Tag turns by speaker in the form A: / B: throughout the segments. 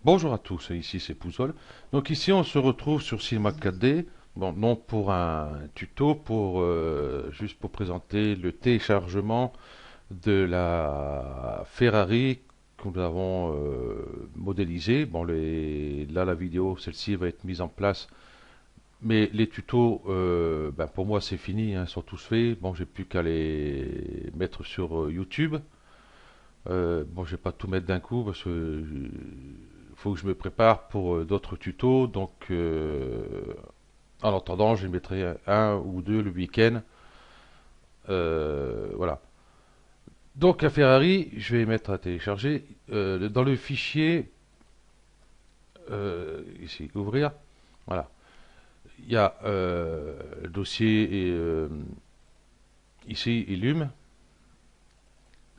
A: Bonjour à tous, ici c'est Pouzol. Donc ici on se retrouve sur Cinema 4D, bon, non pour un tuto, juste pour présenter le téléchargement de la Ferrari que nous avons modélisée. Bon, là la vidéo, celle-ci va être mise en place, mais les tutos, pour moi c'est fini, hein, sont tous faits. Bon, j'ai plus qu'à les mettre sur YouTube. Bon, je vais pas tout mettre d'un coup parce que faut que je me prépare pour d'autres tutos. Donc, en attendant, je les mettrai un ou deux le week-end. Voilà. Donc, la Ferrari, je vais mettre à télécharger. Dans le fichier, ici, ouvrir. Voilà. Il y a le dossier ici, Illume.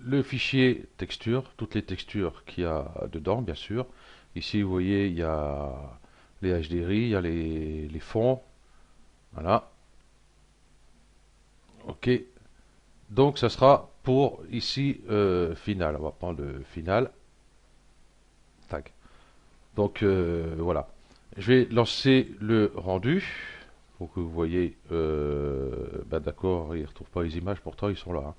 A: Le fichier texture, toutes les textures qu'il y a dedans, bien sûr. Ici, vous voyez, il y a les HDRI, il y a les fonds. Voilà. OK. Donc, ça sera pour ici final. On va prendre le final. Tac. Donc, voilà. Je vais lancer le rendu pour que vous voyez. D'accord, il ne retrouve pas les images, pourtant ils sont là, hein.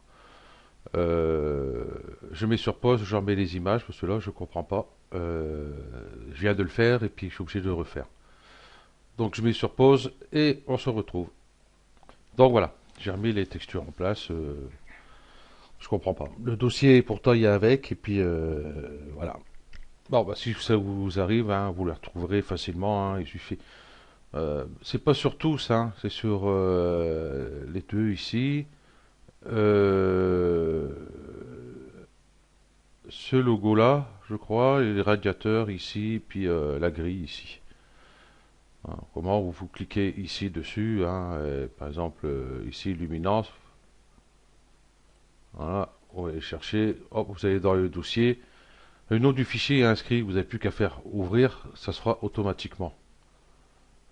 A: Je mets sur pause, j'en mets les images parce que là je comprends pas. Je viens de le faire et puis je suis obligé de le refaire. Donc je mets sur pause et on se retrouve. Donc voilà, j'ai remis les textures en place. Je comprends pas. Le dossier pourtant il y a avec et puis voilà. Bon bah si ça vous arrive, hein, vous le retrouverez facilement, hein, il suffit. C'est pas sur tous, hein, c'est sur les deux ici. Euh, Ce logo-là, je crois, et les radiateurs ici, puis la grille ici. Hein, comment vous cliquez ici dessus, hein, par exemple ici luminance, voilà, vous allez chercher, hop, vous allez dans le dossier, le nom du fichier est inscrit, vous n'avez plus qu'à faire ouvrir, ça se fera automatiquement.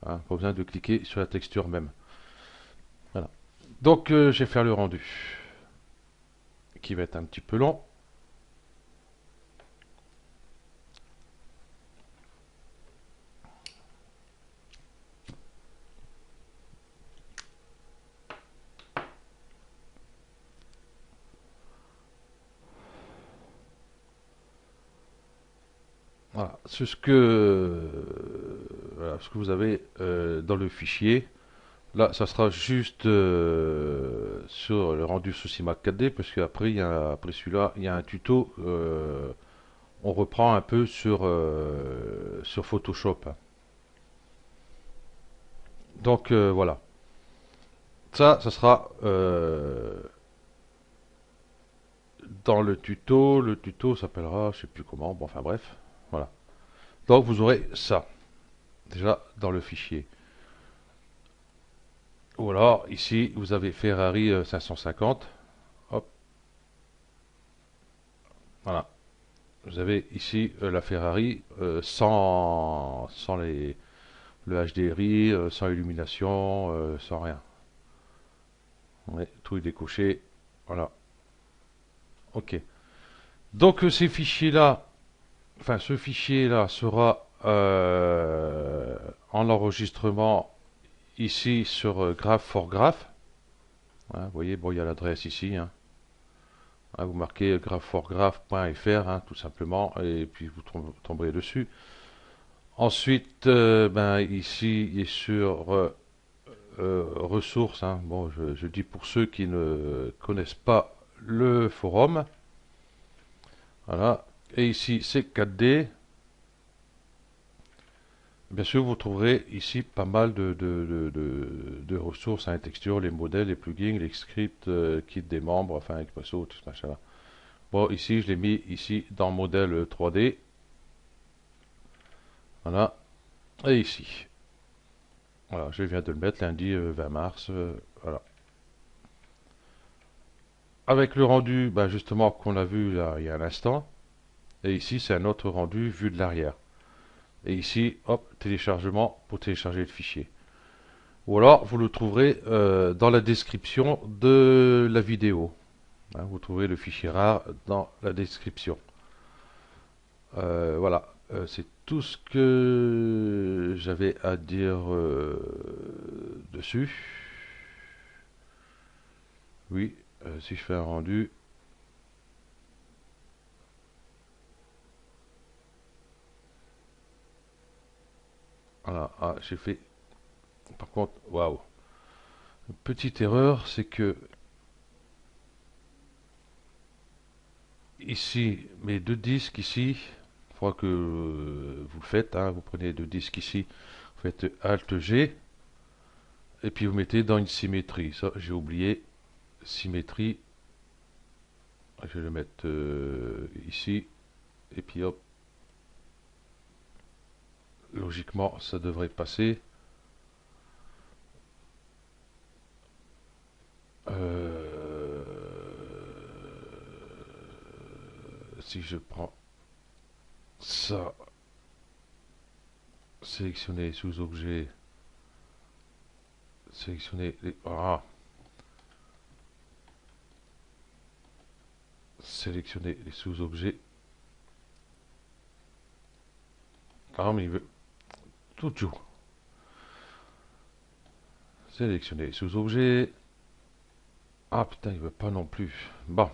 A: Hein, pas besoin de cliquer sur la texture même. Voilà. Donc je vais faire le rendu, qui va être un petit peu long. Voilà, c'est voilà, ce que vous avez dans le fichier. Là, ça sera juste sur le rendu sous CIMAC 4D, parce qu'après, après celui-là, il y a un tuto. On reprend un peu sur Photoshop, hein. Donc voilà. Ça sera dans le tuto. Le tuto s'appellera, je sais plus comment. Bon, enfin bref, voilà. Donc vous aurez ça déjà dans le fichier. Ou alors ici, vous avez Ferrari 550. Hop, voilà. Vous avez ici la Ferrari sans le HDRI, sans illumination, sans rien. Ouais, tout est décoché. Voilà. OK. Donc ces fichiers-là, enfin ce fichier-là sera en enregistrement ici sur Graph for Graph. Hein, vous voyez, bon, il y a l'adresse ici, hein. Hein, vous marquez graphforgraph.fr, hein, tout simplement, et puis vous tomberez dessus. Ensuite, ici, il est sur ressources, hein. Bon, je dis pour ceux qui ne connaissent pas le forum. Voilà. Et ici, c'est 4D. Bien sûr, vous trouverez ici pas mal de ressources, hein, textures, les modèles, les plugins, les scripts, kit des membres, enfin, Expresso, tout ce machin-là. Bon, ici, je l'ai mis ici dans modèle 3D. Voilà. Et ici. Voilà, je viens de le mettre lundi 20 mars. Voilà. Avec le rendu, justement, qu'on a vu là, il y a un instant. Et ici, c'est un autre rendu vu de l'arrière. Et ici, hop, téléchargement pour télécharger le fichier. Ou alors, vous le trouverez dans la description de la vidéo. Hein, vous trouverez le fichier rare dans la description. Voilà. C'est tout ce que j'avais à dire dessus. Oui, si je fais un rendu. Voilà, ah, j'ai fait. Par contre, waouh. Une petite erreur, c'est que ici, mes deux disques ici, il faudra que vous le faites, hein, vous prenez deux disques ici, vous faites Alt G, et puis vous mettez dans une symétrie. Ça, j'ai oublié. Symétrie, je vais le mettre ici, et puis hop, logiquement, ça devrait passer. Euh, si je prends ça, sélectionner sous-objet, sélectionner les... Ah, sélectionner les sous-objets. Ah, mais il veut tout joue. Sélectionner les sous-objets. Ah putain, il veut pas non plus. Bon.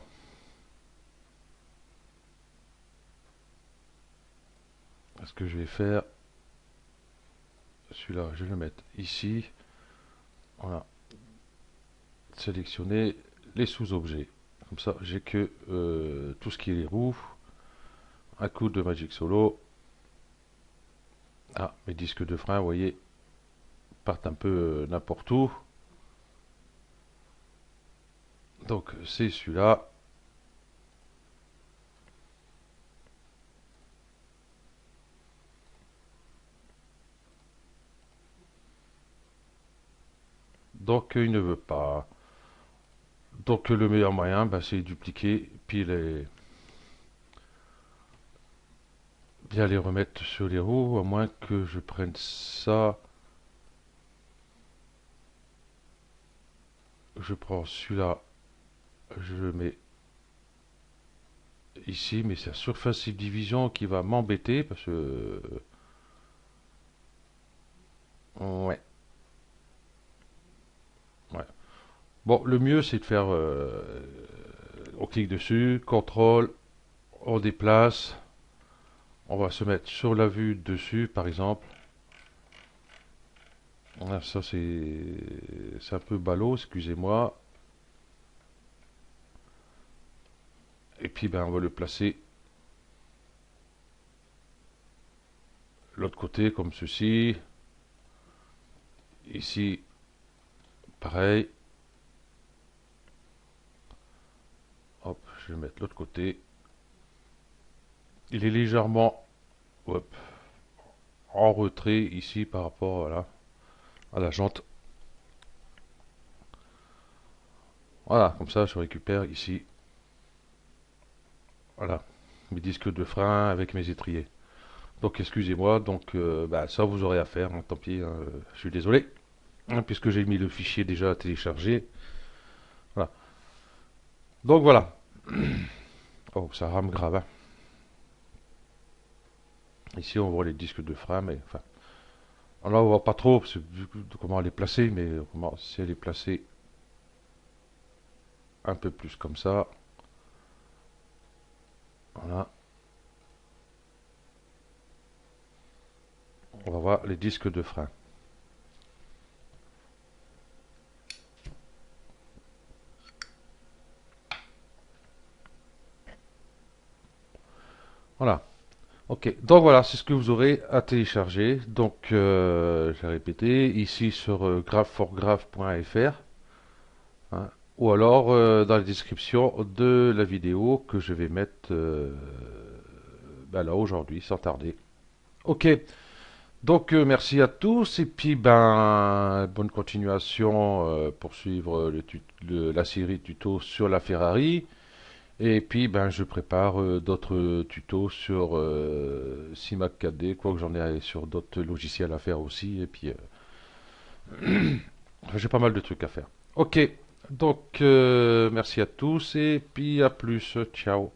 A: Ce que je vais faire, celui-là, je vais le mettre ici. Voilà. Sélectionner les sous-objets. Comme ça, j'ai que tout ce qui est les roues. Un coup de Magic Solo. Ah, mes disques de frein, vous voyez, partent un peu n'importe où. Donc, c'est celui-là. Donc, il ne veut pas. Donc, le meilleur moyen, ben, c'est dupliquer, puis bien les remettre sur les roues, à moins que je prenne ça. Je prends celui-là, je le mets ici, mais c'est la surface subdivision qui va m'embêter parce que ouais, ouais. Bon, le mieux c'est de faire on clique dessus, contrôle, on déplace, on va se mettre sur la vue dessus par exemple. Voilà, ça c'est un peu ballot, excusez-moi. Et puis ben on va le placer l'autre côté comme ceci. Ici, pareil. Hop, je vais mettre l'autre côté. Il est légèrement hop, en retrait ici par rapport voilà, à la jante. Voilà, comme ça je récupère ici. Voilà, mes disques de frein avec mes étriers. Donc excusez-moi, donc bah, ça vous aurez à faire, hein, tant pis, hein, je suis désolé, hein, puisque j'ai mis le fichier déjà à télécharger. Voilà. Donc voilà. Oh, ça rame grave. Hein. Ici on voit les disques de frein, mais enfin. Là on voit pas trop vu comment les placer, mais comment si elle est placée un peu plus comme ça. Voilà. On va voir les disques de frein. Voilà. Ok, donc voilà, c'est ce que vous aurez à télécharger. Donc, je vais répéter, ici sur graph4graph.fr, hein, ou alors dans la description de la vidéo que je vais mettre ben là aujourd'hui, sans tarder. Ok, donc merci à tous, et puis ben bonne continuation pour suivre la série tuto sur la Ferrari. Et puis, ben, je prépare d'autres tutos sur CIMAC 4D, quoique j'en ai sur d'autres logiciels à faire aussi. Et puis, j'ai pas mal de trucs à faire. Ok, donc merci à tous et puis à plus. Ciao.